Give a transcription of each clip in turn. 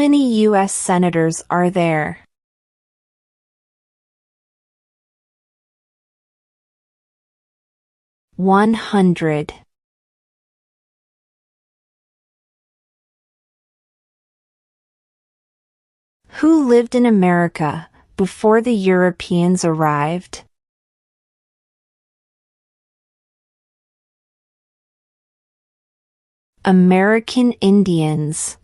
many U.S. senators are there? 100. Who lived in America before the Europeans arrived? American Indians.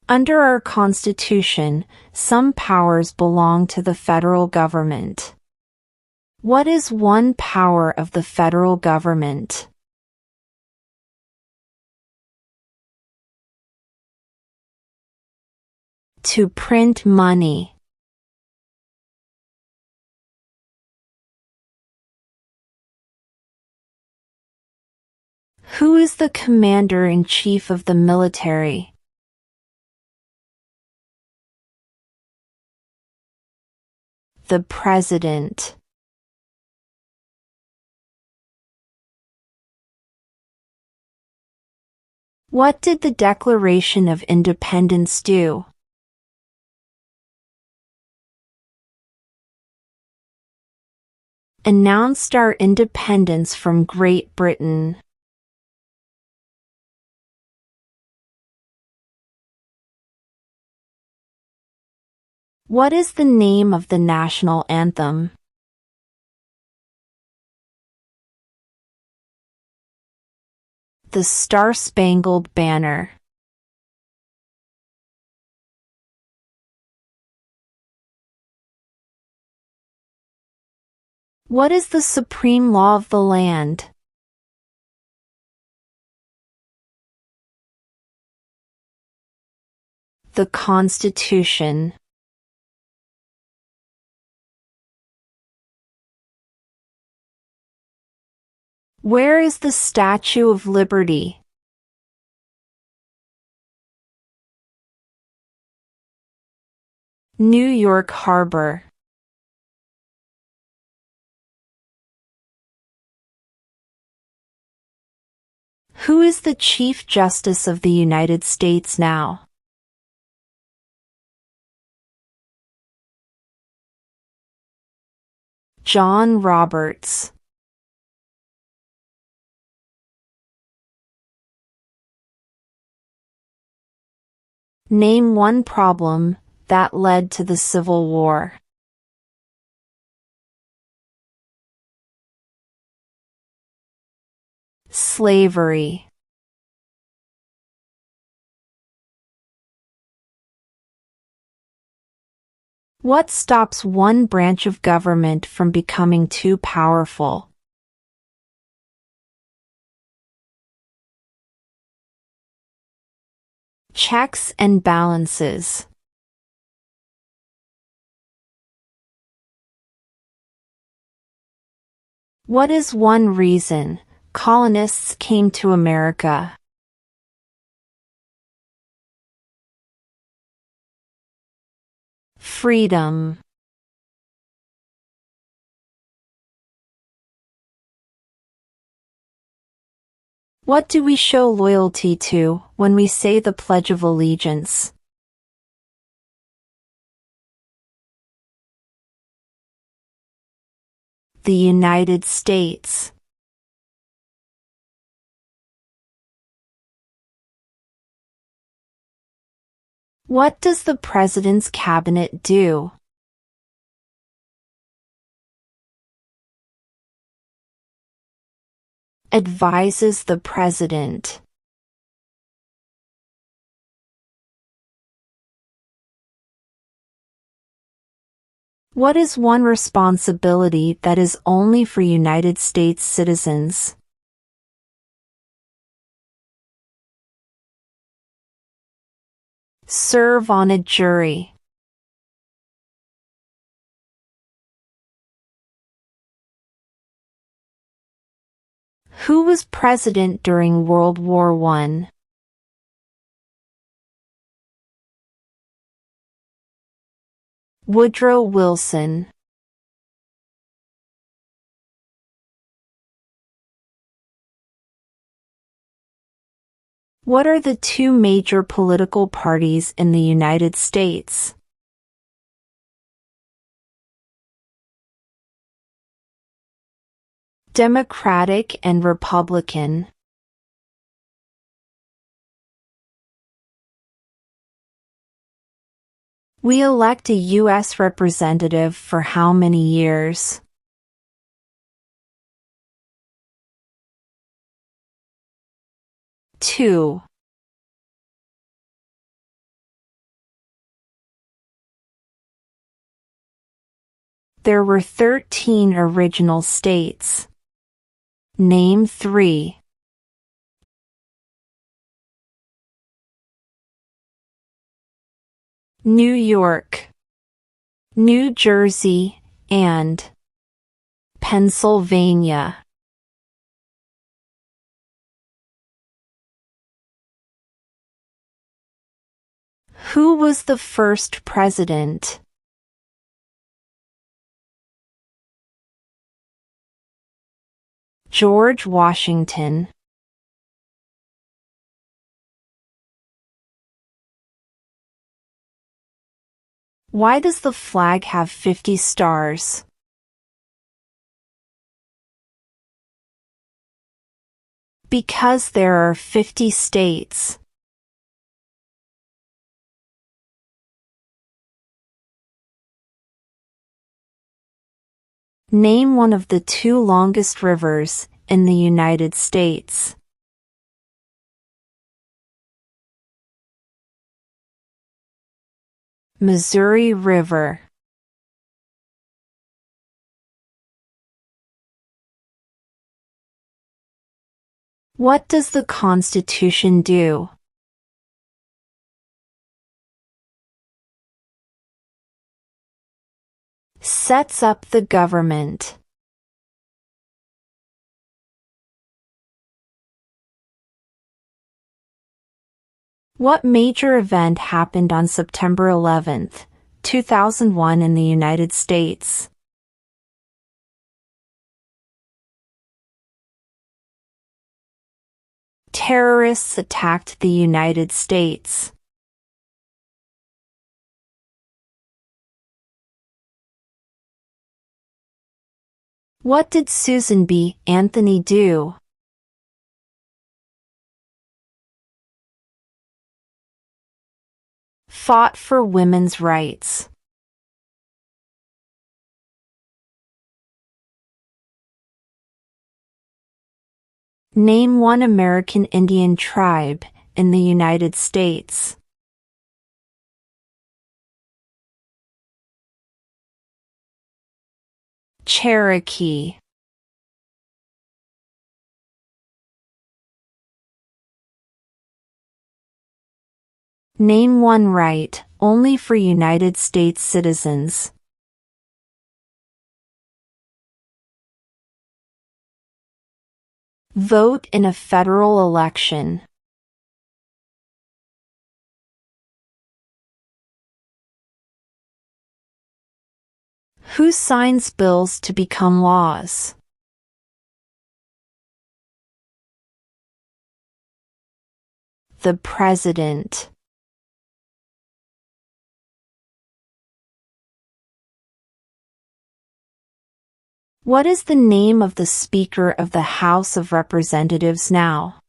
Under our Constitution, some powers belong to the federal government. What is one power of the federal government? To print money. Who is the commander-in-chief of the military? The President. What did the Declaration of Independence do? Announced our independence from Great Britain. What is the name of the national anthem? The Star-Spangled Banner. What is the supreme law of the land? The Constitution. Where is the Statue of Liberty? New York Harbor. Who is the Chief Justice of the United States now? John Roberts. Name one problem that led to the Civil War. Slavery. What stops one branch of government from becoming too powerful? Checks and balances. What is one reason colonists came to America? Freedom. What do we show loyalty to when we say the Pledge of Allegiance? The United States. What does the President's Cabinet do? Advises the President. What is one responsibility that is only for United States citizens? Serve on a jury. Who was president during World War I? Woodrow Wilson. What are the two major political parties in the United States? Democratic and Republican. We elect a U.S. representative for how many years? Two. There were 13 original states. Name 3. New York, New Jersey, and Pennsylvania. Who was the first president? George Washington. Why does the flag have 50 stars? Because there are 50 states. Name one of the 2 longest rivers in the United States. Missouri River. What does the Constitution do? Sets up the government. What major event happened on September 11, 2001 in the United States? Terrorists attacked the United States. What did Susan B. Anthony do? Fought for women's rights. Name one American Indian tribe in the United States. Cherokee. Name one right only for United States citizens. Vote in a federal election. Who signs bills to become laws? The President. What is the name of the Speaker of the House of Representatives now?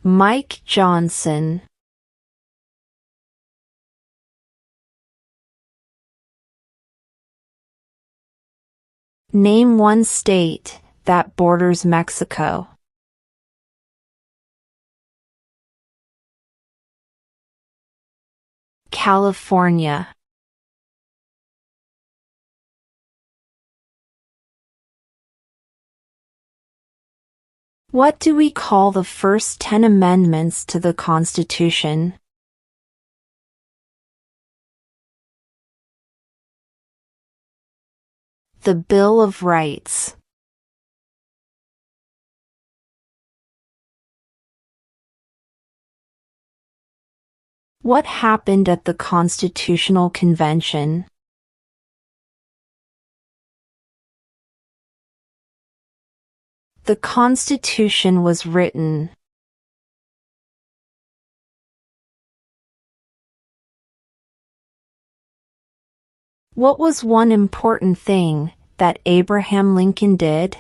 Mike Johnson. Name one state that borders Mexico. California. What do we call the first 10 amendments to the Constitution? The Bill of Rights. What happened at the Constitutional Convention? the Constitution was written? What was one important thing that Abraham Lincoln did?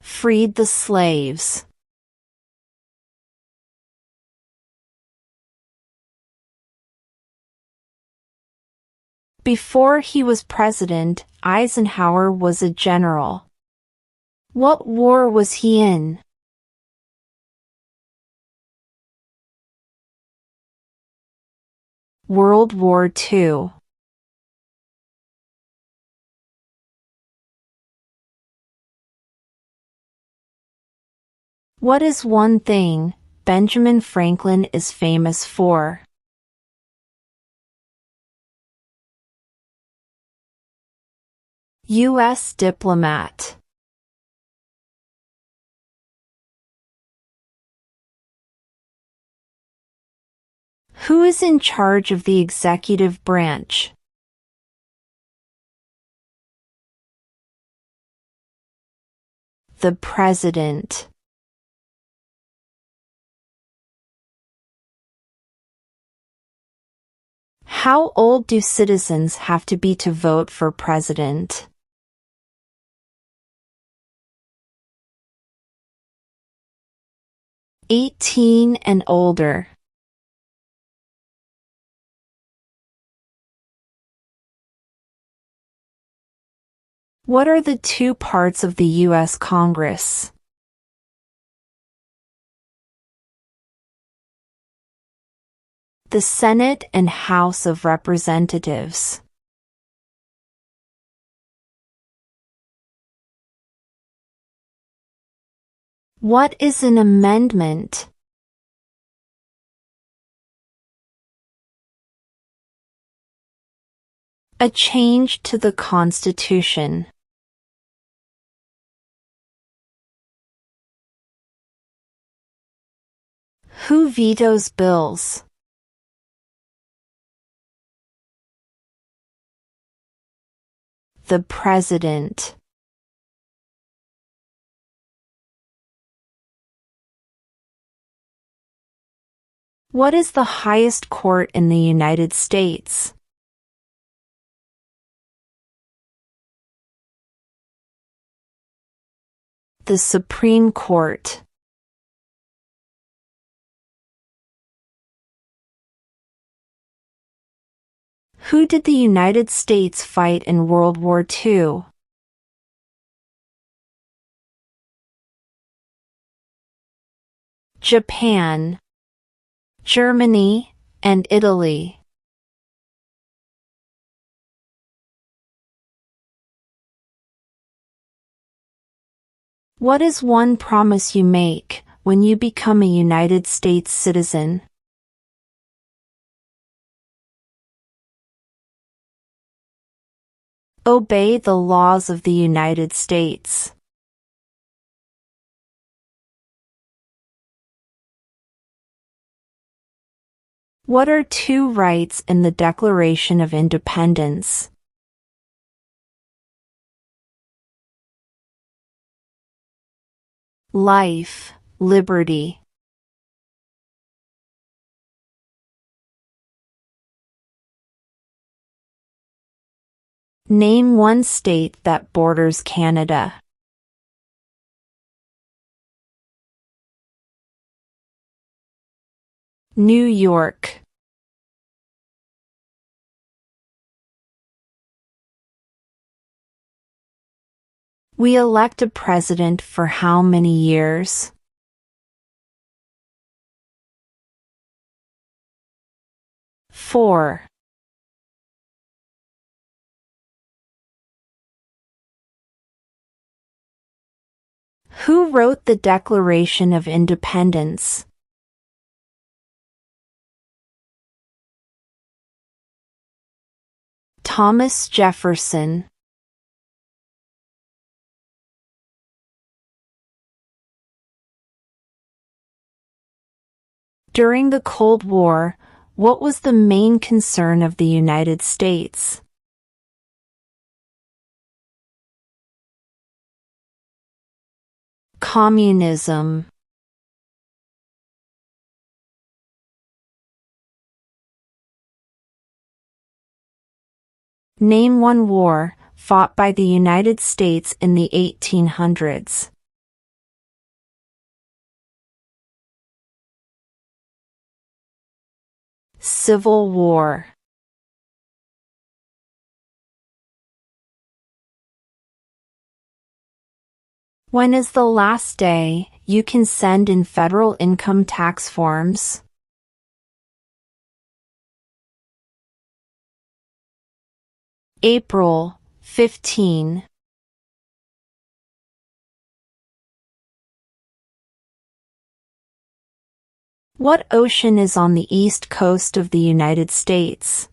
Freed the slaves. Before he was president, Eisenhower was a general. What war was he in? World War II. What is one thing Benjamin Franklin is famous for? U.S. diplomat. Who is in charge of the executive branch? The President. How old do citizens have to be to vote for president? 18 and older. What are the two parts of the U.S. Congress? The Senate and House of Representatives. What is an amendment? A change to the Constitution. Who vetoes bills? The President. What is the highest court in the United States? The Supreme Court. Who did the United States fight in World War II? Japan, Germany, and Italy. What is one promise you make when you become a United States citizen? Obey the laws of the United States. What are two rights in the Declaration of Independence? Life, liberty. Name one state that borders Canada. New York. We elect a president for how many years? 4. Who wrote the Declaration of Independence? Thomas Jefferson. During the Cold War, what was the main concern of the United States? Communism. Name one war fought by the United States in the 1800s. Civil War. When is the last day you can send in federal income tax forms? April 15. What ocean is on the east coast of the United States?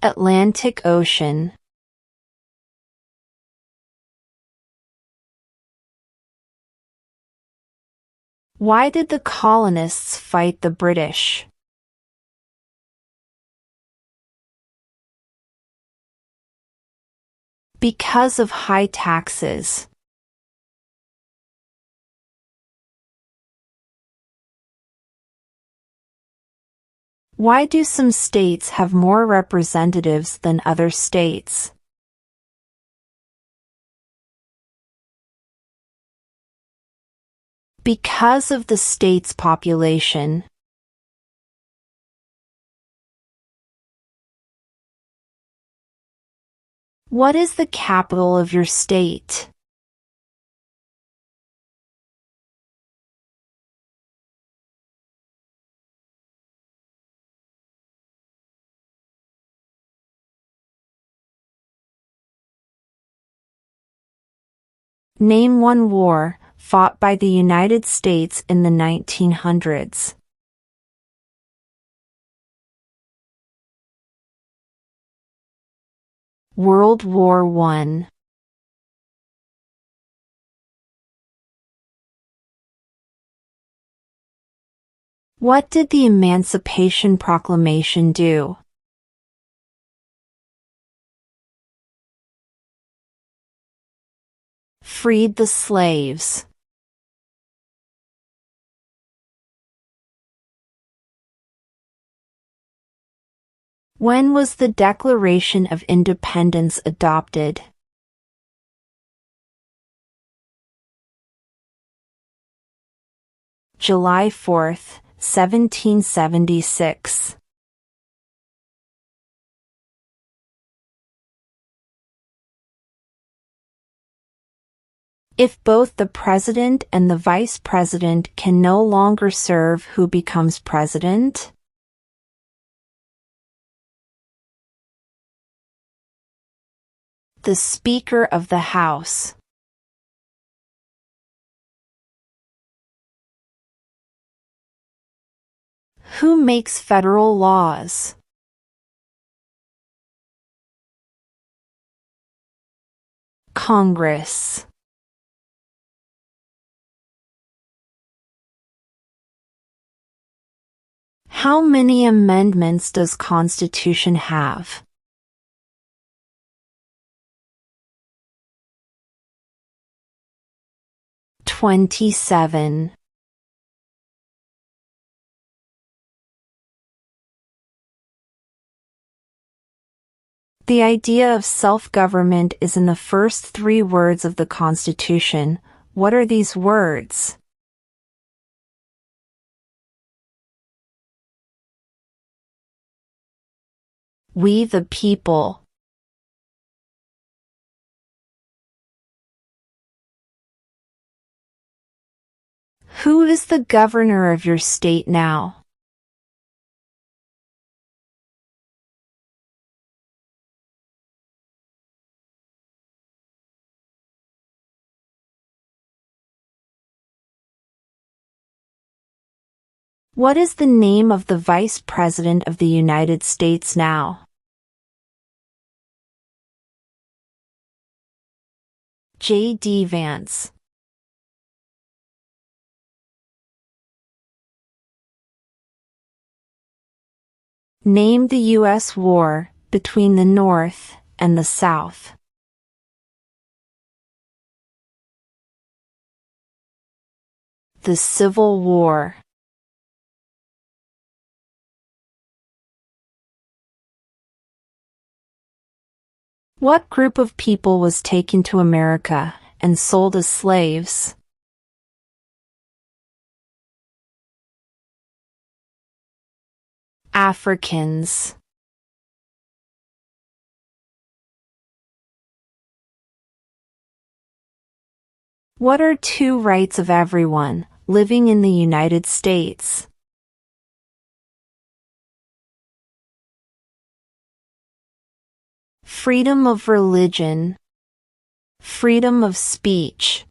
Atlantic Ocean. Why did the colonists fight the British? Because of high taxes. Why do some states have more representatives than other states? Because of the state's population. What is the capital of your state? Name one war fought by the United States in the 1900s. World War I. What did the Emancipation Proclamation do? Freed the slaves. When was the Declaration of Independence adopted? July 4, 1776. If both the president and the vice president can no longer serve, who becomes president? The Speaker of the House. Who makes federal laws? Congress. How many amendments does Constitution have? 27. The idea of self-government is in the first 3 words of the Constitution. What are these words? We the people. Who is the governor of your state now? What is the name of the Vice President of the United States now? J.D. Vance. Name the U.S. war between the North and the South? The Civil War. What group of people was taken to America and sold as slaves? Africans. What are two rights of everyone living in the United States? Freedom of religion, freedom of speech.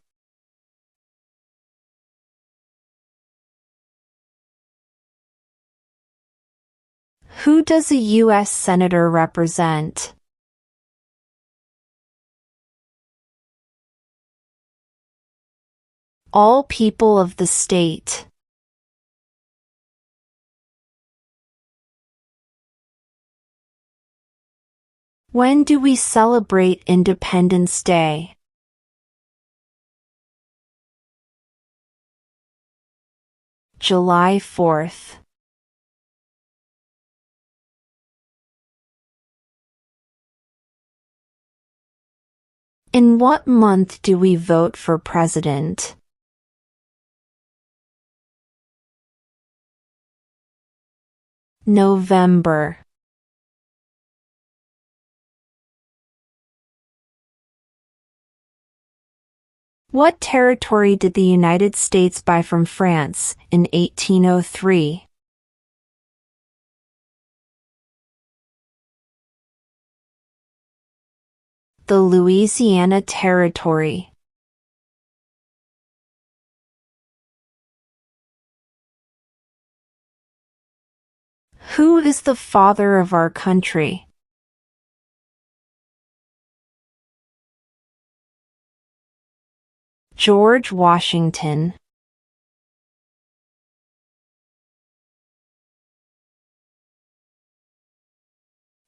Who does a U.S. Senator represent? All people of the state. When do we celebrate Independence Day? July 4th. In what month do we vote for president? November. What territory did the United States buy from France in 1803? The Louisiana Territory. Who is the father of our country? George Washington.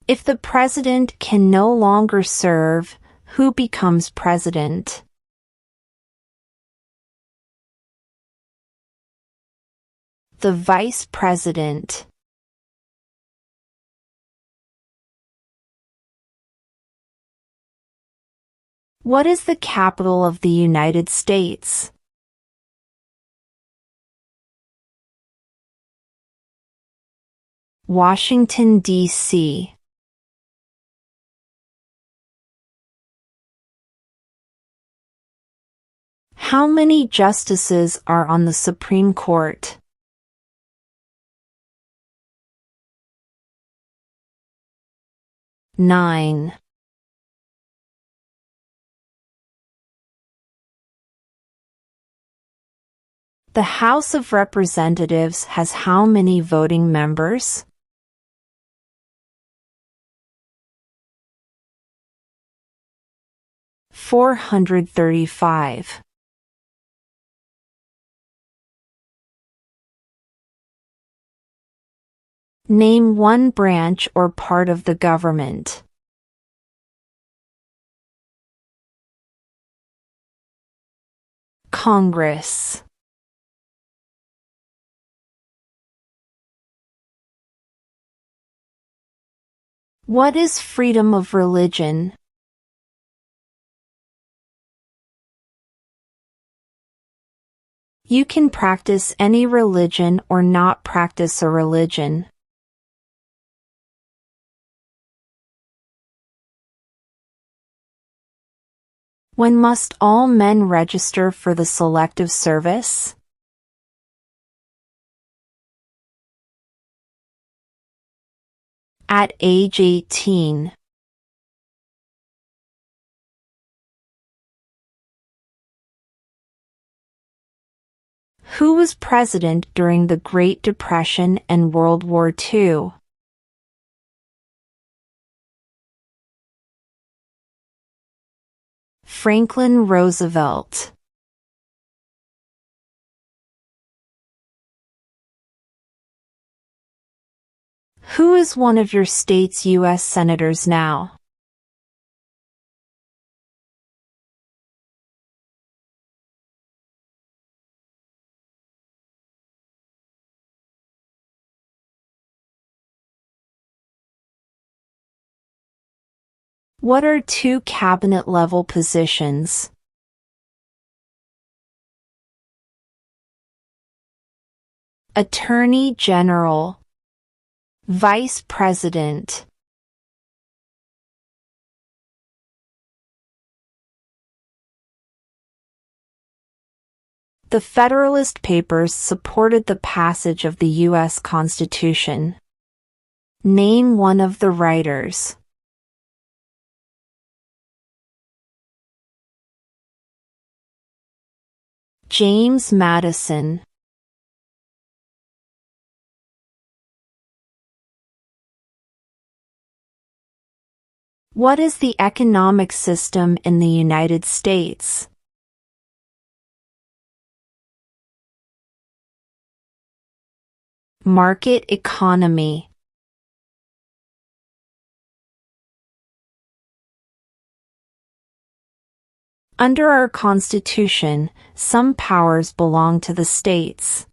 If the president can no longer serve, who becomes president? The vice president. What is the capital of the United States? Washington, D.C. How many justices are on the Supreme Court? 9. The House of Representatives has how many voting members? 435. Name one branch or part of the government. Congress. What is freedom of religion? You can practice any religion or not practice a religion. When must all men register for the Selective Service? At age 18. Who was president during the Great Depression and World War II? Franklin Roosevelt. Who is one of your state's U.S. senators now? What are two cabinet-level positions? Attorney General, Vice President. The Federalist Papers supported the passage of the U.S. Constitution. Name one of the writers. James Madison. What is the economic system in the United States? Market economy. Under our Constitution, some powers belong to the states.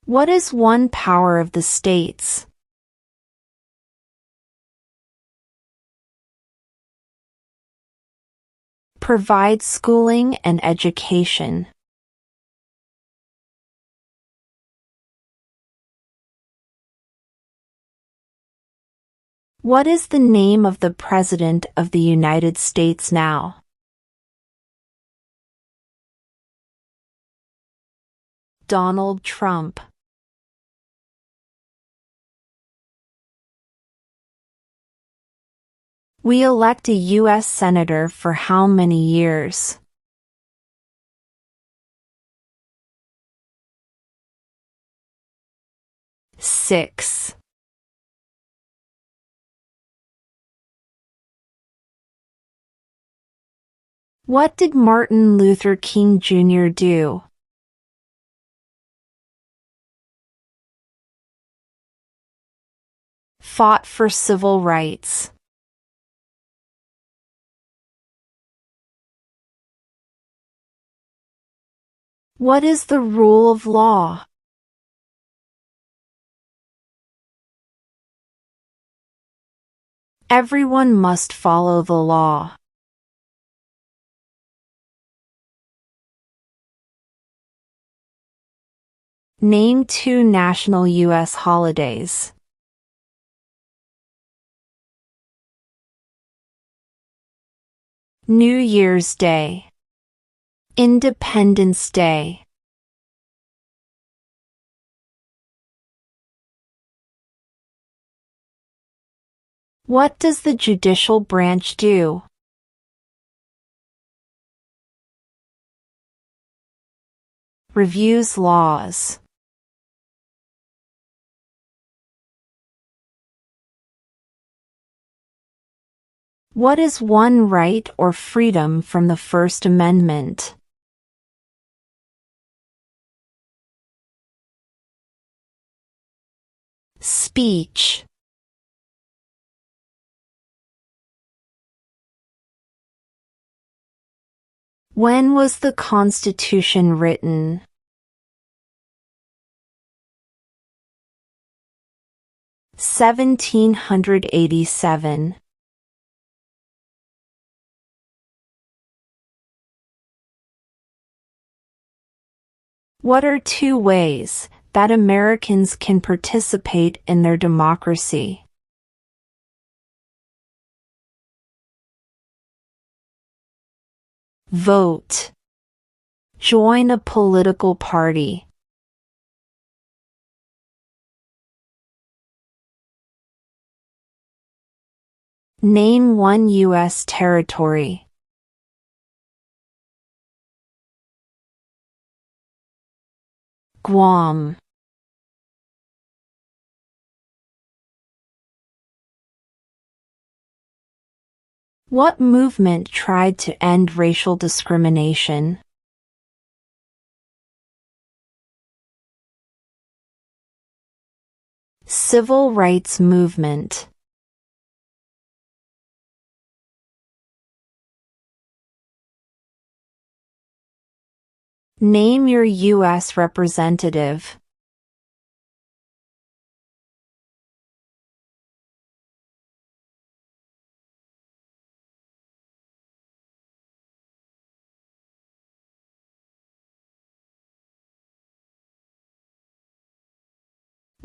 What is one power of the states? Provide schooling and education. What is the name of the President of the United States now? Donald Trump. We elect a U.S. Senator for how many years? 6. What did Martin Luther King Jr. do? Fought for civil rights. What is the rule of law? Everyone must follow the law. Name two national U.S. holidays. New Year's Day. Independence Day. What does the judicial branch do? Reviews laws. What is one right or freedom from the First Amendment? Speech. When was the Constitution written? 1787. What are two ways that Americans can participate in their democracy? Vote. Join a political party. Name one U.S. territory. Guam. What movement tried to end racial discrimination? Civil rights movement. Name your U.S. representative.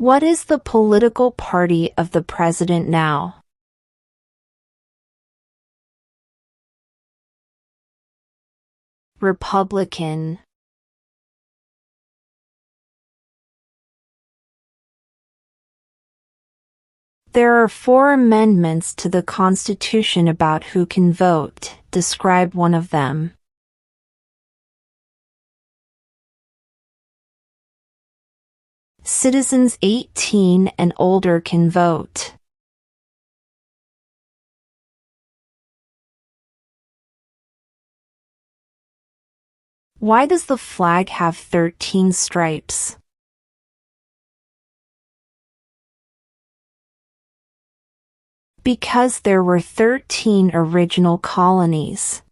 What is the political party of the president now? Republican. There are 4 amendments to the Constitution about who can vote. Describe one of them. Citizens 18 and older can vote. Why does the flag have 13 stripes? Because there were 13 original colonies.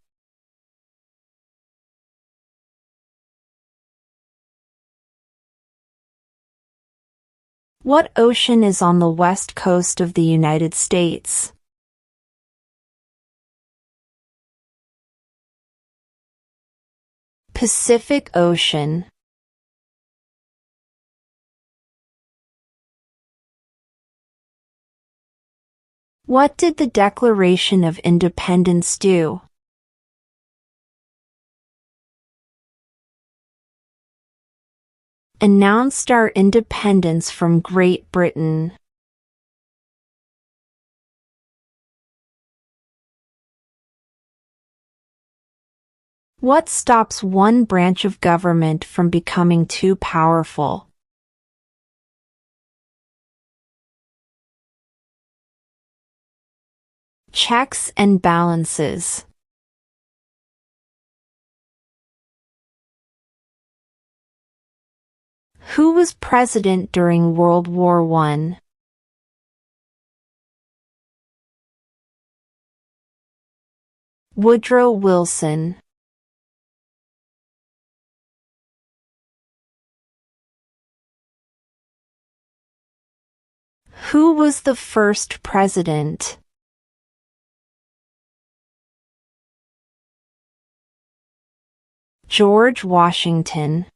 What ocean is on the west coast of the United States? Pacific Ocean. What did the Declaration of Independence do? Announced our independence from Great Britain. What stops one branch of government from becoming too powerful? Checks and balances. Who was president during World War I? Woodrow Wilson. Who was the first president? George Washington.